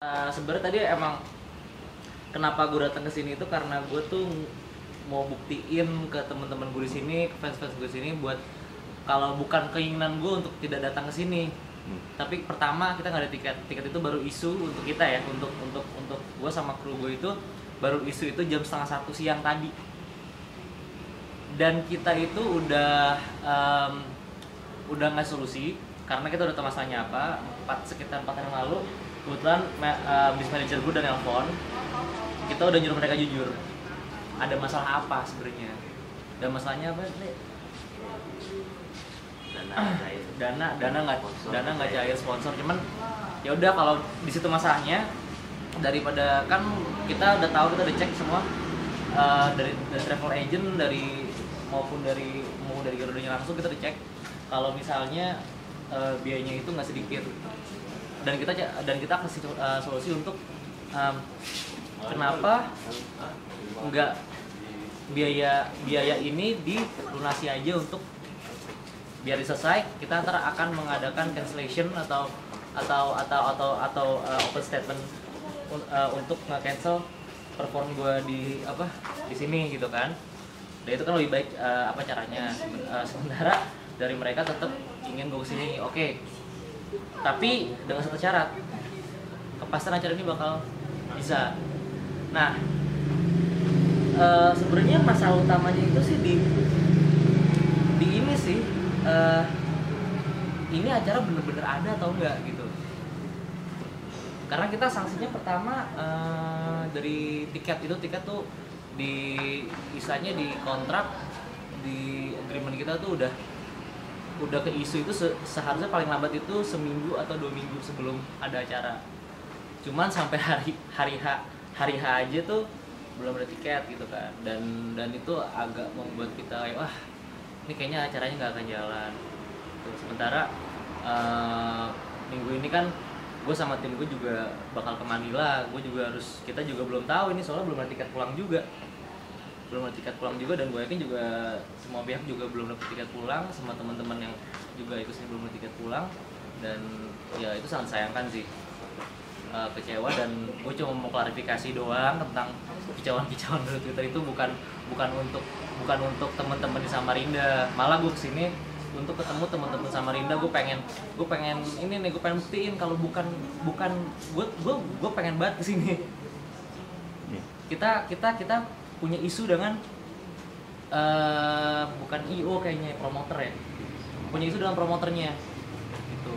Sebenarnya tadi emang kenapa gue datang ke sini itu karena gue tuh mau buktiin ke teman-teman gue di sini, ke fans-fans gue di sini buat kalau bukan keinginan gue untuk tidak datang ke sini. Tapi pertama kita nggak ada tiket. Tiket itu baru isu untuk kita ya, untuk gue sama kru gue itu baru isu itu jam 12:30 siang tadi. Dan kita itu udah nggak solusi karena kita udah tahu masalahnya apa. Sekitar 4 hari yang lalu kebetulan business manager gue udah nelpon, kita udah nyuruh mereka jujur ada masalah apa sebenarnya. Dan masalahnya apa nih? Dana nggak cair sponsor. Cuman ya udah, kalau di situ masalahnya, daripada kan kita udah tahu, kita udah cek semua, dari travel agent, maupun dari Garuda langsung kita udah cek kalau misalnya biayanya itu nggak sedikit, dan kita kasih solusi untuk kenapa nggak biaya ini dilunasi aja, untuk biar selesai. Kita antara akan mengadakan cancellation atau open statement untuk nge-cancel perform gue di sini gitu kan. Dan itu kan lebih baik apa caranya. Sementara dari mereka tetap ingin gue kesini, oke. Tapi dengan satu syarat, kepastian acara ini bakal bisa. Nah, sebenarnya masalah utamanya itu sih di ini sih, ini acara bener-bener ada atau enggak gitu. Karena kita sanksinya pertama dari tiket tuh istilahnya di kontrak, di agreement kita tuh udah ke isu itu seharusnya paling lambat itu seminggu atau 2 minggu sebelum ada acara. Cuman sampai hari H aja tuh belum ada tiket gitu kan. Dan itu agak membuat kita kayak, wah ini kayaknya acaranya nggak akan jalan. Sementara minggu ini kan gue sama tim gue juga bakal ke Manila. Kita juga belum tahu ini, soalnya belum ada tiket pulang juga. Dan gue yakin juga semua pihak juga belum dapat tiket pulang, sama teman-teman yang juga ikut sini belum dapat tiket pulang. Dan ya itu sangat sayangkan sih, kecewa. Dan gue cuma mau klarifikasi doang tentang kicauan dari Twitter itu bukan untuk teman-teman di Samarinda. Malah gue kesini untuk ketemu teman-teman Samarinda. Gue pengen buktiin kalau bukan gue pengen banget kesini. Kita punya isu dengan bukan IO kayaknya, promoter ya. Punya isu dengan promoternya gitu.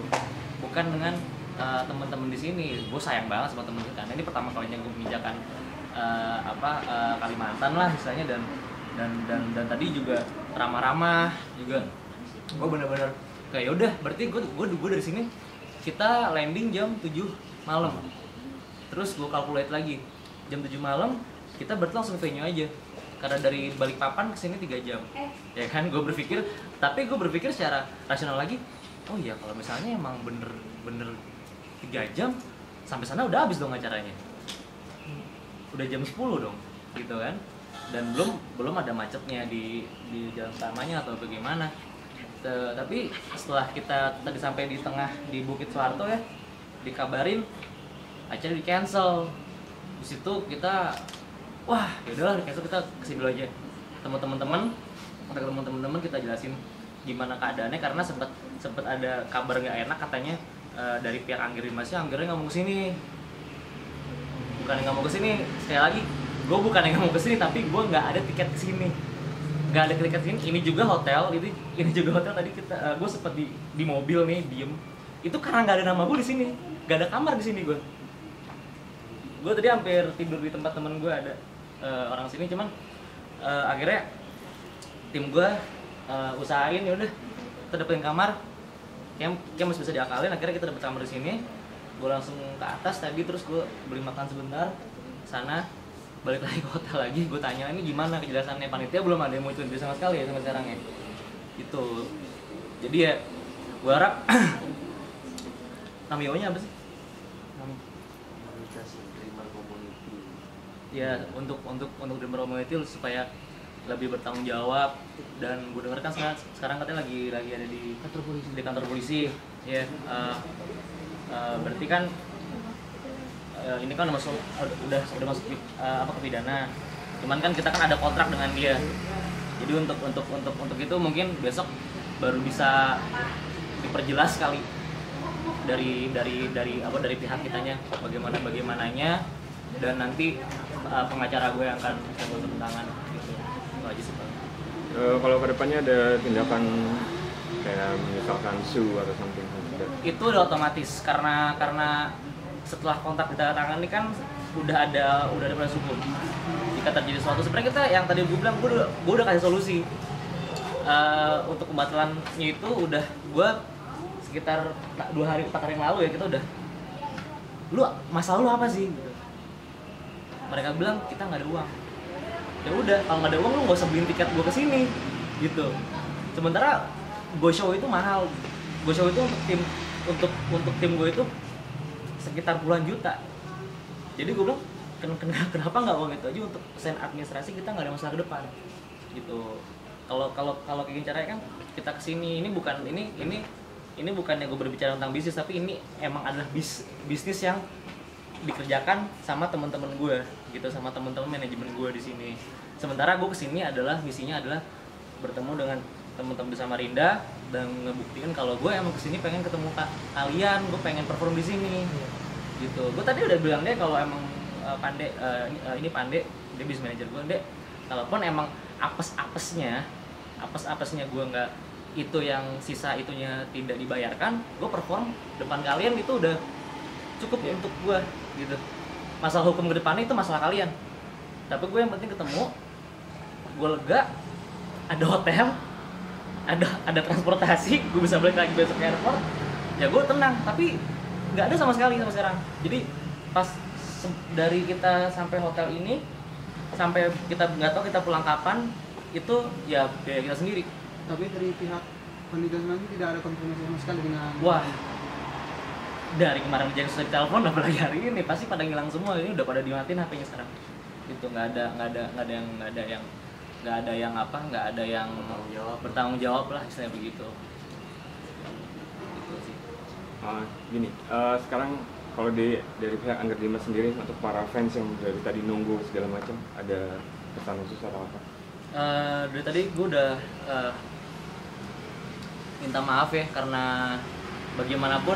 Bukan dengan teman-teman di sini. Gue sayang banget sama temen-temen, karena ini pertama kalinya gue menginjakan Kalimantan lah misalnya. Dan tadi juga ramah-ramah juga. Gue bener-bener kayak yaudah, berarti gue dari sini kita landing jam 7 malam. Terus gue calculate lagi jam 7 malam kita berarti langsung venue aja, karena dari Balikpapan ke sini 3 jam. Ya kan, gue berpikir secara rasional lagi, oh iya kalau misalnya emang bener 3 jam sampai sana udah habis dong acaranya. Udah jam 10 dong gitu kan. Dan belum ada macetnya di jalan utamanya atau bagaimana. Tapi setelah kita tadi sampai di tengah di Bukit Soeharto ya, dikabarin acara di cancel. Di situ kita, wah yaudahlah, di cancel, kita kesini dulu aja. Teman-teman kita jelasin gimana keadaannya, karena sempet ada kabar nggak enak katanya dari pihak Anggernya nggak mau kesini. Bukan nggak mau kesini, sekali lagi gue bukan yang nggak mau kesini, tapi gue nggak ada tiket kesini. Ini juga hotel tadi gue sempet di mobil nih diem. Itu karena nggak ada nama gue di sini, nggak ada kamar di sini gue tadi hampir tidur di tempat temen gue, ada orang sini. Cuman akhirnya tim gue usahain, ya udah kita dapetin kamar. Kayak masih bisa diakalin. Akhirnya kita dapet kamar di sini. Gue langsung ke atas tadi, terus gue beli makan sebentar sana, balik lagi ke hotel lagi. Gue tanya ini gimana kejelasannya, panitia belum ada yang muncul sama sekali ya sampai sekarang ya gitu. Jadi ya gue harap namanya apa sih, ya untuk Dreamer Community supaya lebih bertanggung jawab. Dan gue dengar kan sekarang katanya lagi ada di kantor polisi ya. Berarti kan ini kan udah masuk ke pidana. Cuman kan kita kan ada kontrak dengan dia. Jadi untuk itu mungkin besok baru bisa diperjelas kali dari pihak kitanya bagaimananya, dan nanti pengacara gue yang akan turun tangan gitu. Itu aja sih. Kalau kedepannya ada tindakan kayak misalkan sue atau something gitu? Itu udah otomatis karena setelah kontrak ditandatangani kan udah ada proses hukum. Jika terjadi sesuatu, sebenarnya kita yang tadi gue bilang, gue udah kasih solusi. Untuk pembatalannya itu udah gue sekitar 4 hari yang lalu ya, kita udah, lu masalah lu apa sih gitu. Mereka bilang kita nggak ada uang. Ya udah, kalau nggak ada uang lu nggak usah beliin tiket gue kesini gitu. Sementara Go Show itu mahal. Go Show itu untuk tim gue itu sekitar puluhan juta. Jadi gue bilang kenapa nggak uang itu aja untuk sen administrasi, kita nggak ada masalah ke depan gitu. Kalau kayak gini caranya kan kita kesini, ini bukannya gue berbicara tentang bisnis, tapi ini emang adalah bisnis yang dikerjakan sama teman-teman gue gitu, sama teman-teman manajemen gue di sini. Sementara gue kesini misinya adalah bertemu dengan teman-teman di Samarinda dan ngebuktiin kalau gue emang kesini pengen ketemu kalian, gue pengen perform di sini gitu. Gue tadi udah bilang deh kalau emang Pande dia business manager gue, deh kalaupun emang apesnya gue nggak, itu yang sisa itunya tidak dibayarkan, gue perform depan kalian itu udah cukup ya untuk gue gitu. Masalah hukum ke depannya itu masalah kalian, tapi gue yang penting ketemu, gue lega, ada hotel, ada transportasi, gue bisa balik lagi besok ke airport, ya gue tenang. Tapi nggak ada sama sekali sampai sekarang. Jadi pas dari kita sampai hotel ini sampai kita nggak tahu kita pulang kapan, itu ya biaya kita sendiri. Tapi dari pihak panitia lagi tidak ada konfirmasi sama sekali dengan. Wah, dari kemarin aja sudah ditelepon, apalagi hari ini pasti pada ngilang semua. Ini udah pada dimatiin HP-nya sekarang. Itu nggak ada yang bertanggung jawab lah, istilahnya begitu. Gitu sih. Gini, sekarang kalau dari pihak Angger Dimas sendiri, untuk para fans yang dari tadi nunggu segala macam, ada pesan khusus atau apa? Dari tadi gue udah minta maaf ya, karena bagaimanapun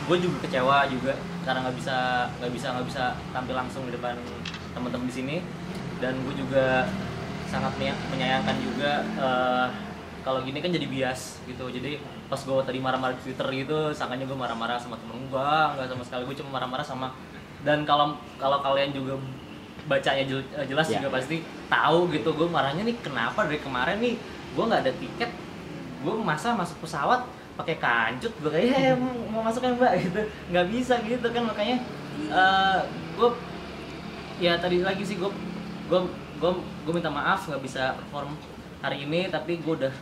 gue juga kecewa juga karena nggak bisa tampil langsung di depan teman-teman di sini, dan gue juga sangat menyayangkan juga kalau gini kan jadi bias gitu. Jadi pas gue tadi marah-marah di Twitter gitu, sangkanya gue marah-marah sama temen gue, nggak sama sekali. Gue cuma marah-marah sama, dan kalau kalian juga bacanya jelas ya, juga pasti tahu gitu gue marahnya nih kenapa. Dari kemarin nih gue nggak ada tiket, gue masuk pesawat pakai kancut, gue kayak mau masuk kan mbak gitu, nggak bisa gitu kan. Makanya gue ya tadi lagi sih gue minta maaf nggak bisa perform hari ini, tapi gue udah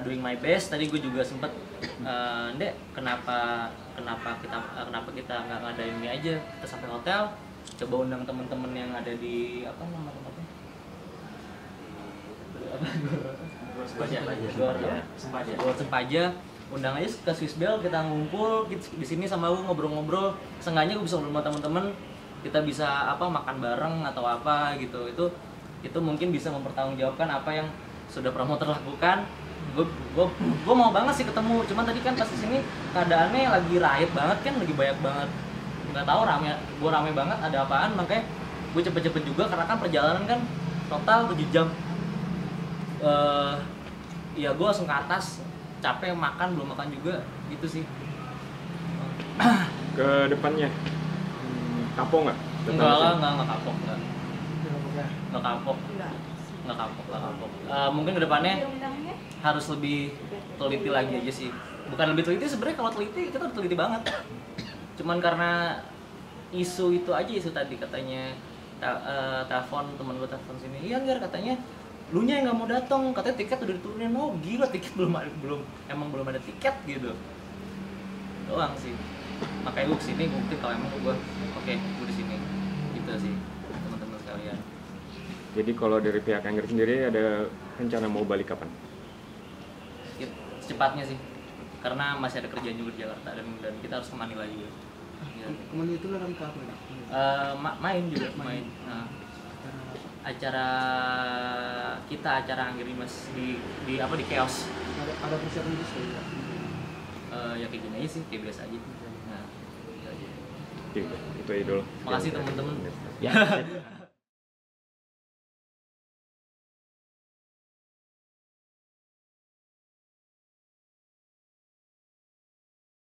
doing my best. Tadi gue juga sempet Ndek, kenapa kita nggak ngadain ini aja, kita sampai hotel, coba undang temen-temen yang ada di apa nama tempatnya, Gor Sempaja, undang aja ke Swiss Bell, kita ngumpul di sini sama gue ngobrol-ngobrol. Seenggaknya gue bisa ngobrol sama temen-temen, kita bisa makan bareng atau apa gitu. Itu mungkin bisa mempertanggungjawabkan apa yang sudah promotor lakukan. Gue mau banget sih ketemu, cuman tadi kan pas kesini keadaannya lagi riot banget kan, lagi banyak banget, nggak tahu rame banget ada apaan. Makanya gue cepet-cepet juga karena kan perjalanan kan total 7 jam. Ya gue langsung ke atas, capek, belum makan juga gitu sih. Ke depannya kapok nggak? Nggak kapok, mungkin kedepannya harus lebih teliti lagi aja sih. Bukan lebih teliti, sebenarnya kalau teliti kita udah teliti banget, cuman karena isu itu aja, isu tadi katanya telepon temen gue, telepon sini, iya Nggar, katanya lu nya yang nggak mau datang, katanya tiket udah diturunin. Oh gila, tiket belum ada tiket gitu doang sih. Makanya gue kesini, gue buktiin kalau emang gue gue di sini gitu sih teman-teman sekalian. Jadi kalau dari pihak Angger sendiri ada rencana mau balik kapan? Secepatnya sih, karena masih ada kerjaan juga di Jakarta, dan kita harus ke Manila juga. Ya. Kemudian itu dalam apa ya? Main juga main. Nah, Acara apa? acara Angger Dimas di apa di Chaos. Ada persiapan khusus ya? Ya kayak gini aja sih, kayak biasa aja. Nah, itu aja. Oke, itu aja dulu. Makasih teman-teman. Ya.